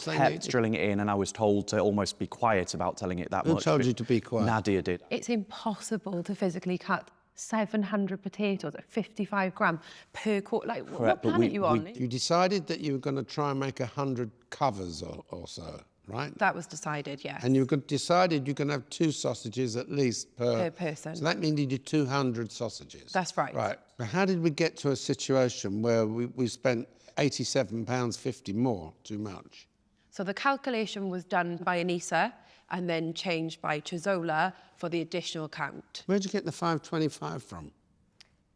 they kept needed? drilling it in, and I was told to almost be quiet about telling it that much. Who told you to be quiet? Nadia did. It's impossible to physically cut 700 potatoes at 55 gram per quart. Like, what planet are you on? You decided that you were going to try and make 100 covers or so, right? That was decided, yes. And you decided you're going to have 2 sausages at least per person. So that means you did 200 sausages. That's right. Right. But how did we get to a situation where we spent £87.50 more? Too much. So the calculation was done by Anissa and then changed by Chizola for the additional count. Where'd you get the 525 from?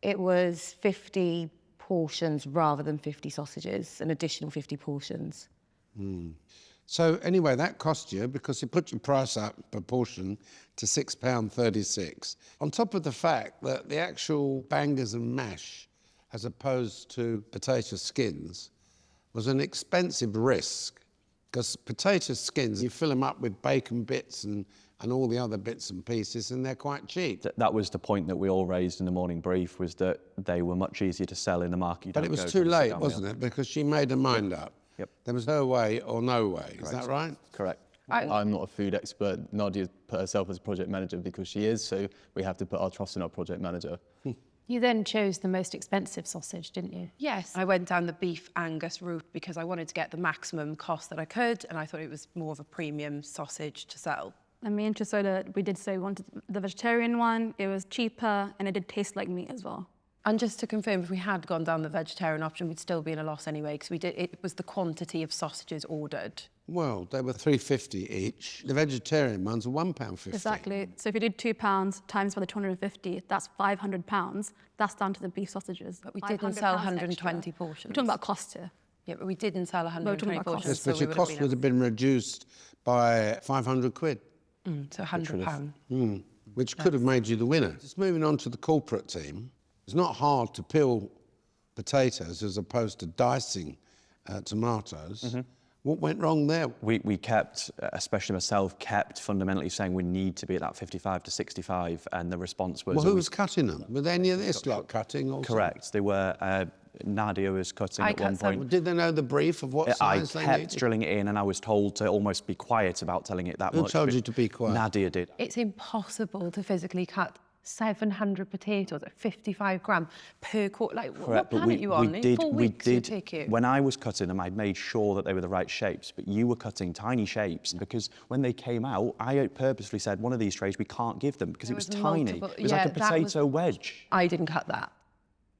It was 50 portions rather than 50 sausages, an additional 50 portions. So anyway, that cost you, because you put your price up per portion to £6.36. On top of the fact that the actual bangers and mash, as opposed to potato skins, was an expensive risk. Because potato skins, you fill them up with bacon bits and all the other bits and pieces, and they're quite cheap. That was the point that we all raised in the morning brief, was that they were much easier to sell in the market. But it was too late, wasn't it? Because she made her mind up. Yep. There was her way or no way. Correct. Is that right? Correct. I'm not a food expert. Nadia put herself as project manager because she is, so we have to put our trust in our project manager. You then chose the most expensive sausage, didn't you? Yes. I went down the beef Angus route because I wanted to get the maximum cost that I could, and I thought it was more of a premium sausage to sell. And me and Chisola, we did say we wanted the vegetarian one. It was cheaper and it did taste like meat as well. And just to confirm, if we had gone down the vegetarian option, we'd still be in a loss anyway, because it was the quantity of sausages ordered. Well, they were £3.50 each. The vegetarian ones were £1.50. Exactly. So if you did £2 times by the 250, that's £500. That's down to the beef sausages. But we didn't sell 120 extra. portions. We're talking about cost here. Yeah, but we didn't sell 120 about portions. costs. Yes, but your cost would have been reduced by £500. So £100. Which could have made you the winner. Just moving on to the corporate team, it's not hard to peel potatoes as opposed to dicing tomatoes. What went wrong there? We kept, especially myself, kept fundamentally saying we need to be at that 55 to 65, and the response was... Well, who was cutting them? Were any of this lot cutting also? Correct. They were... Nadia was cutting at one point. Did they know the brief of what size they needed? I kept drilling it in, and I was told to almost be quiet about telling it that much. Who told you to be quiet? Nadia did. It's impossible to physically cut 700 potatoes at 55 gram per quart. Like, what planet are you on? In 4 weeks it take you. When I was cutting them, I'd made sure that they were the right shapes, but you were cutting tiny shapes, because when they came out, I purposely said, one of these trays we can't give them, because it was tiny. It was like a potato wedge. I didn't cut that.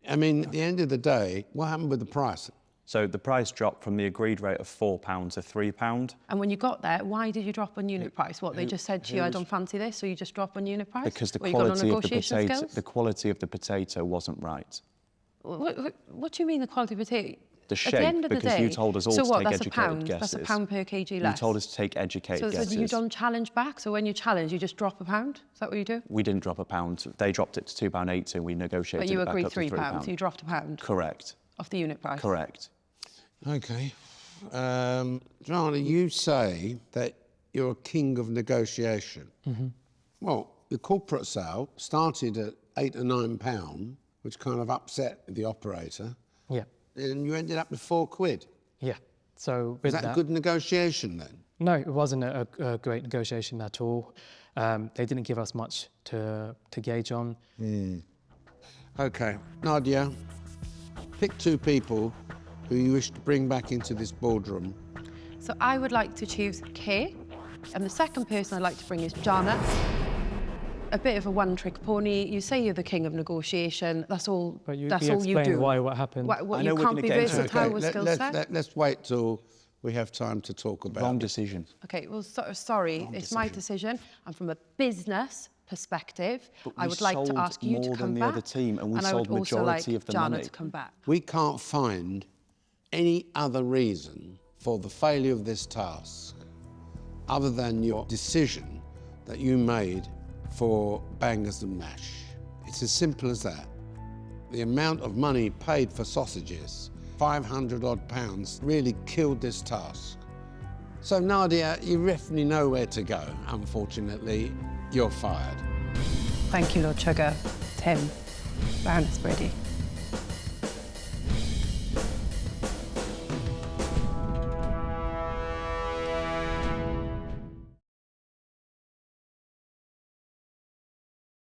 I mean, at the end of the day, what happened with the price? So the price dropped from the agreed rate of £4 to £3. And when you got there, why did you drop on unit price? What, they just said to you, I don't fancy this, so you just drop on unit price? Because the quality of the potato wasn't right. What do you mean the quality of potato? The shape, at the end of the because day, you told us all to take educated guesses. That's £1 per kg less. You told us to take educated guesses. So you don't challenge back? So when you challenge, you just drop £1? Is that what you do? We didn't drop £1. They dropped it to £2.80 and we negotiated it back up to £3. But you agreed £3, so you dropped £1? Correct. Off the unit price? Correct. OK. Johnny, you say that you're a king of negotiation. Well, the corporate sale started at £8 or £9, which kind of upset the operator. Yeah. And you ended up with £4. Yeah. So was that a good negotiation then? No, it wasn't a great negotiation at all. They didn't give us much to gauge on. OK. Nadia, pick 2 people who you wish to bring back into this boardroom. So I would like to choose Kay, and the second person I'd like to bring is Janet. A bit of a one-trick pony. You say you're the king of negotiation. That's all. But you you do. What happened. You can't be versatile with skill set. Let's wait till we have time to talk about Wrong decision. Okay. Well, sorry, it's my decision. And from a business perspective, I would like to ask you to come back. More than the other team, and we sold majority of the money. Janet to come back. We can't find any other reason for the failure of this task other than your decision that you made for bangers and mash. It's as simple as that. The amount of money paid for sausages, 500 odd pounds, really killed this task. So Nadia, you definitely know where to go. Unfortunately, you're fired. Thank you, Lord Sugar. Tim, Baroness Brady.